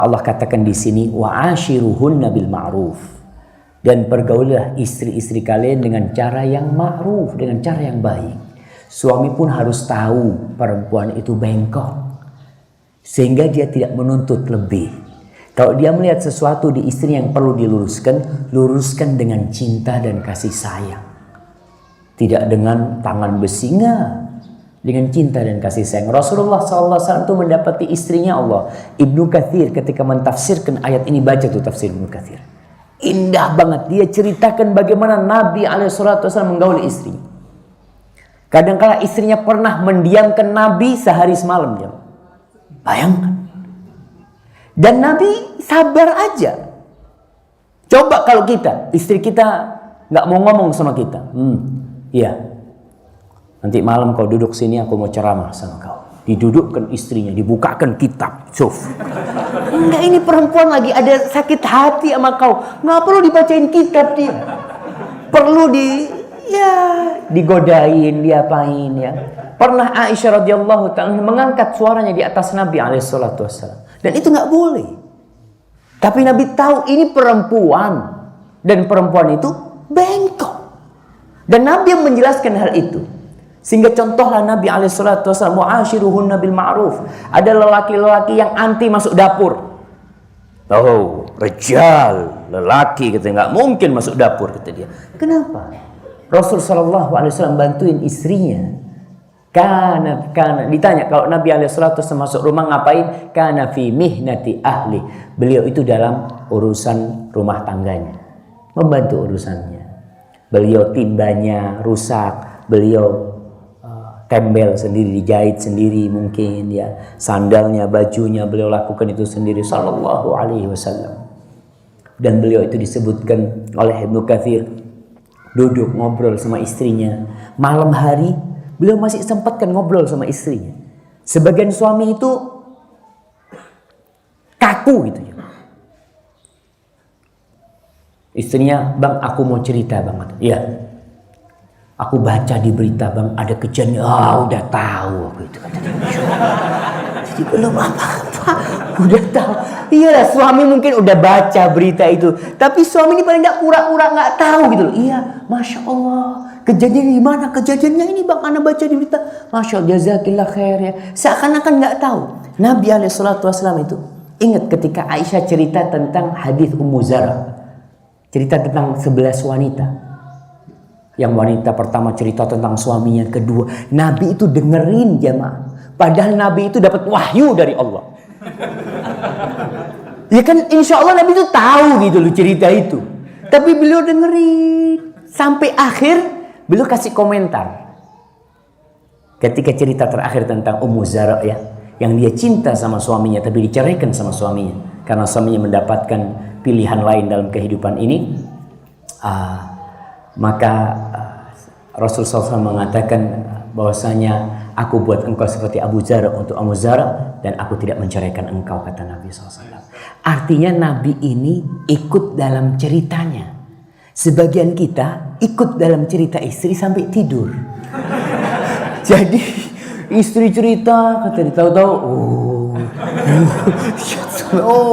Allah katakan di sini wa'ashiruhunna bil ma'ruf, dan pergaulilah istri-istri kalian dengan cara yang ma'ruf, dengan cara yang baik. Suami pun harus tahu perempuan itu bengkok, sehingga dia tidak menuntut lebih. Kalau dia melihat sesuatu di istri yang perlu diluruskan, luruskan dengan cinta dan kasih sayang. Tidak dengan tangan besi, enggak. Dengan cinta dan kasih sayang. Rasulullah SAW itu mendapati istrinya Allah. Ibnu Katsir ketika mentafsirkan ayat ini, baca tuh tafsir Ibnu Katsir. Indah banget. Dia ceritakan bagaimana Nabi SAW menggauli istrinya. Kadangkala istrinya pernah mendiamkan Nabi sehari semalam. Bayangkan. Dan Nabi sabar aja. Coba kalau kita, istri kita nggak mau ngomong sama kita. Iya. Nanti malam kau duduk sini, aku mau ceramah sama kau. Didudukkan istrinya, dibukakan kitab. Suf. Enggak, ini perempuan lagi ada sakit hati sama kau. Nggak perlu dibacain kitab dia. Perlu digodain, diapain ya. Pernah Aisyah radhiyallahu ta'ala mengangkat suaranya di atas Nabi alaihissalatu wassalam. Dan itu nggak boleh. Tapi Nabi tahu ini perempuan. Dan perempuan itu bengkok. Dan Nabi yang menjelaskan hal itu. Sehingga contohlah Nabi alaihissalatu wassalam, mu'ashiruhunna bil ma'ruf. Ada lelaki-lelaki yang anti masuk dapur. Oh, rejal, lelaki kata, nggak mungkin masuk dapur kata dia. Kenapa? Rasul sallallahu alaihi wasallam bantuin istrinya. Karena ditanya kalau Nabi alaihissalatu wassalam masuk rumah ngapain? Kana fi mihnati ahli. Beliau itu dalam urusan rumah tangganya, membantu urusannya. Beliau timbanya rusak, beliau tembel sendiri, dijahit sendiri mungkin ya, sandalnya, bajunya beliau lakukan itu sendiri sallallahu alaihi wasallam. Dan beliau itu disebutkan oleh Ibnu Katsir duduk ngobrol sama istrinya malam hari, beliau masih sempatkan ngobrol sama istrinya. Sebagian suami itu kaku gitu ya. Istrinya, "Bang, aku mau cerita, Bang." Iya. "Aku baca di berita, Bang, ada kejadian." Udah tahu aku itu. Jadi belum apa-apa, udah tahu. Iya, suami mungkin udah baca berita itu, tapi suami ini paling nggak pura-pura nggak tahu gitu loh. Iya, masya Allah. Kejadian di mana? Kejadiannya ini, Bang, ana baca di berita. Masya Allah, jazakillah khair ya. Seakan-akan nggak tahu. Nabi alaihissalatu wassalam itu ingat ketika Aisyah cerita tentang hadis Ummu Zara, cerita tentang 11 wanita. Yang wanita pertama cerita tentang suaminya, kedua Nabi itu dengerin jamaah. Padahal Nabi itu dapat wahyu dari Allah. Ya kan, insya Allah Nabi itu tahu gitu loh cerita itu. Tapi beliau dengerin sampai akhir, beliau kasih komentar. Ketika cerita terakhir tentang Ummu Zara ya, yang dia cinta sama suaminya tapi diceraikan sama suaminya karena suaminya mendapatkan pilihan lain dalam kehidupan ini. Maka Rasulullah SAW mengatakan bahwasanya aku buat engkau seperti Abu Zara untuk Abu Zara, dan aku tidak menceraikan engkau, kata Nabi SAW. Artinya Nabi ini ikut dalam ceritanya. Sebagian kita ikut dalam cerita istri sampai tidur. Jadi istri cerita, kata dia tahu-tahu,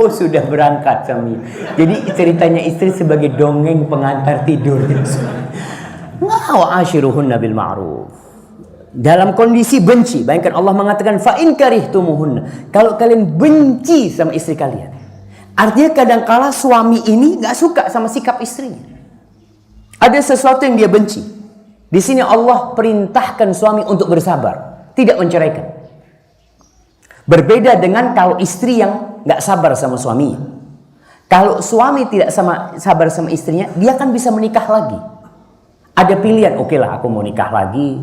sudah berangkat suami. Jadi ceritanya istri sebagai dongeng pengantar tidur. Wa'ashiruhunna bil ma'ruf. Dalam kondisi benci, bayangkan Allah mengatakan fa in karihtumuhunna. Kalau kalian benci sama istri kalian, artinya kadangkala suami ini nggak suka sama sikap istrinya. Ada sesuatu yang dia benci. Di sini Allah perintahkan suami untuk bersabar, tidak menceraikan. Berbeda dengan kalau istri yang nggak sabar sama suaminya. Kalau suami tidak sabar sama istrinya, dia kan bisa menikah lagi. Ada pilihan, oke lah aku mau nikah lagi.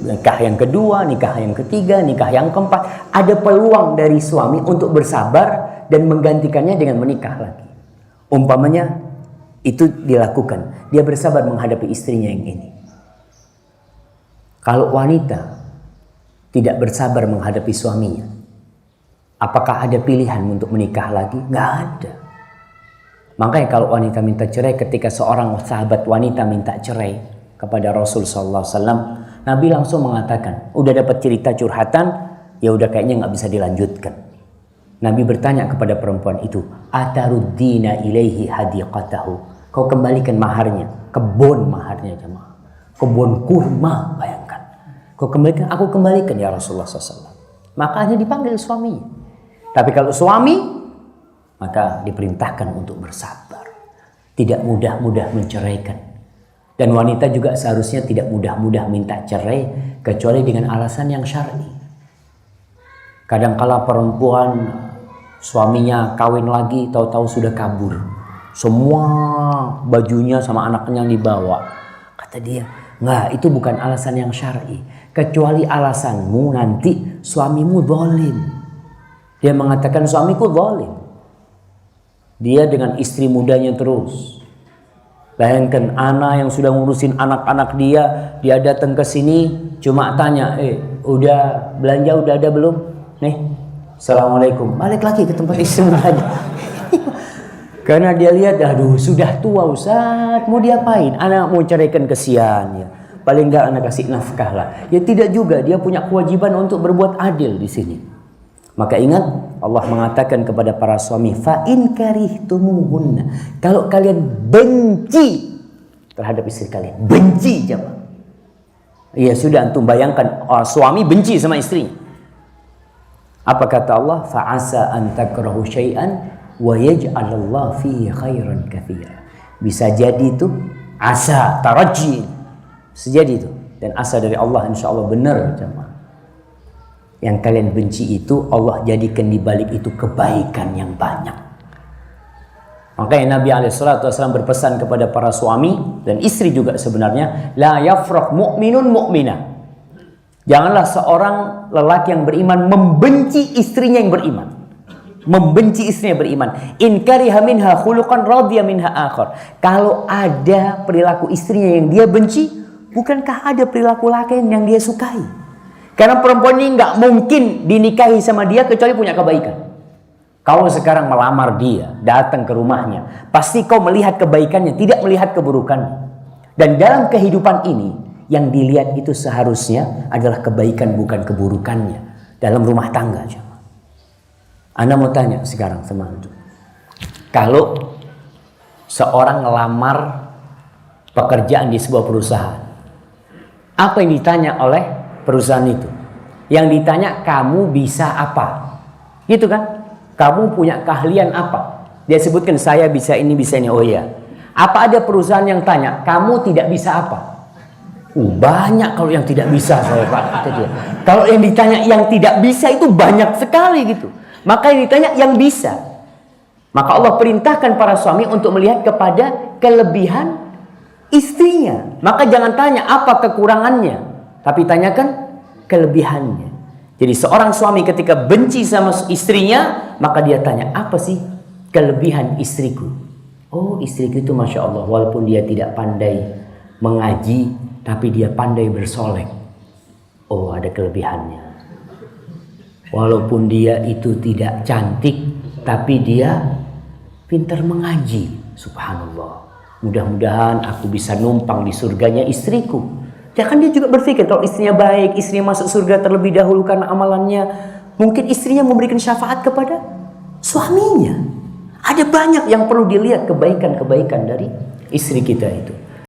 Nikah yang kedua, nikah yang ketiga, nikah yang keempat. Ada peluang dari suami untuk bersabar dan menggantikannya dengan menikah lagi. Umpamanya itu dilakukan, dia bersabar menghadapi istrinya yang ini. Kalau wanita tidak bersabar menghadapi suaminya, apakah ada pilihan untuk menikah lagi? Nggak ada. Makanya kalau wanita minta cerai, ketika seorang sahabat wanita minta cerai kepada Rasul SAW, Nabi langsung mengatakan, udah dapat cerita curhatan, ya udah kayaknya nggak bisa dilanjutkan. Nabi bertanya kepada perempuan itu, ataruddina ilaihi hadiqatahu. Kau kembalikan maharnya, kebun maharnya jemaah. Kebun kurma, bayangkan. Kau kembalikan, aku kembalikan ya Rasulullah SAW. Makanya dipanggil suaminya. Tapi kalau suami, maka diperintahkan untuk bersabar. Tidak mudah-mudah menceraikan. Dan wanita juga seharusnya tidak mudah-mudah minta cerai, kecuali dengan alasan yang syar'i. Kadangkala perempuan suaminya kawin lagi, tahu-tahu sudah kabur. Semua bajunya sama anaknya yang dibawa. Kata dia, enggak, itu bukan alasan yang syar'i. Kecuali alasanmu nanti suamimu zalim. Dia mengatakan suamiku zalim. Dia dengan istri mudanya terus. Bayangkan anak yang sudah ngurusin anak-anak dia datang ke sini cuma tanya, udah belanja udah ada belum? Nih, assalamualaikum. Balik lagi ke tempat istri mudanya. Karena dia lihat, aduh sudah tua Ustaz, mau diapain? Anak mau ceraikan, kesian ya. Paling enggak anak kasih nafkah lah. Ya tidak juga, dia punya kewajiban untuk berbuat adil di sini. Maka ingat, Allah mengatakan kepada para suami, fa in karihtumuhunna. Kalau kalian benci terhadap istri kalian, benci jemaah. Ya sudah, antum bayangkan suami benci sama istrinya. Apa kata Allah? Fa'asa an takrahu syai'an wa yaj'alallahu fihi khairan katsira. Bisa jadi itu asa, taraji. Bisa jadi itu. Dan asa dari Allah insyaallah benar jemaah. Yang kalian benci itu Allah jadikan di balik itu kebaikan yang banyak. Makanya Nabi SAW berpesan kepada para suami dan istri juga sebenarnya, la yafraq mu'minun mu'minah. Janganlah seorang lelaki yang beriman membenci istrinya yang beriman. Membenci istrinya beriman. In kariha minha khuluqan radiya minha akhar. Kalau ada perilaku istrinya yang dia benci, bukankah ada perilaku laki yang dia sukai? Karena perempuan ini nggak mungkin dinikahi sama dia kecuali punya kebaikan. Kau sekarang melamar dia, datang ke rumahnya, pasti kau melihat kebaikannya, tidak melihat keburukannya. Dan dalam kehidupan ini, yang dilihat itu seharusnya adalah kebaikan bukan keburukannya dalam rumah tangga. Anda mau tanya sekarang sama antum, kalau seorang ngelamar pekerjaan di sebuah perusahaan, apa yang ditanya oleh perusahaan itu? Yang ditanya, kamu bisa apa? Gitu kan? Kamu punya keahlian apa? Dia sebutkan, saya bisa ini, bisa ini. Oh iya. Apa ada perusahaan yang tanya, kamu tidak bisa apa? Banyak kalau yang tidak bisa, saya Pak. Kata dia. Kalau yang ditanya yang tidak bisa itu banyak sekali gitu. Maka yang ditanya yang bisa. Maka Allah perintahkan para suami untuk melihat kepada kelebihan istrinya. Maka jangan tanya apa kekurangannya, tapi tanyakan kelebihannya. Jadi seorang suami ketika benci sama istrinya, maka dia tanya, apa sih kelebihan istriku? Oh, istriku itu Masya Allah, walaupun dia tidak pandai mengaji, tapi dia pandai bersolek. Oh, ada kelebihannya. Walaupun dia itu tidak cantik, tapi dia pintar mengaji. Subhanallah. Mudah-mudahan aku bisa numpang di surganya istriku. Ya kan dia juga berpikir kalau istrinya baik, istrinya masuk surga terlebih dahulu karena amalannya. Mungkin istrinya memberikan syafaat kepada suaminya. Ada banyak yang perlu dilihat kebaikan-kebaikan dari istri kita itu.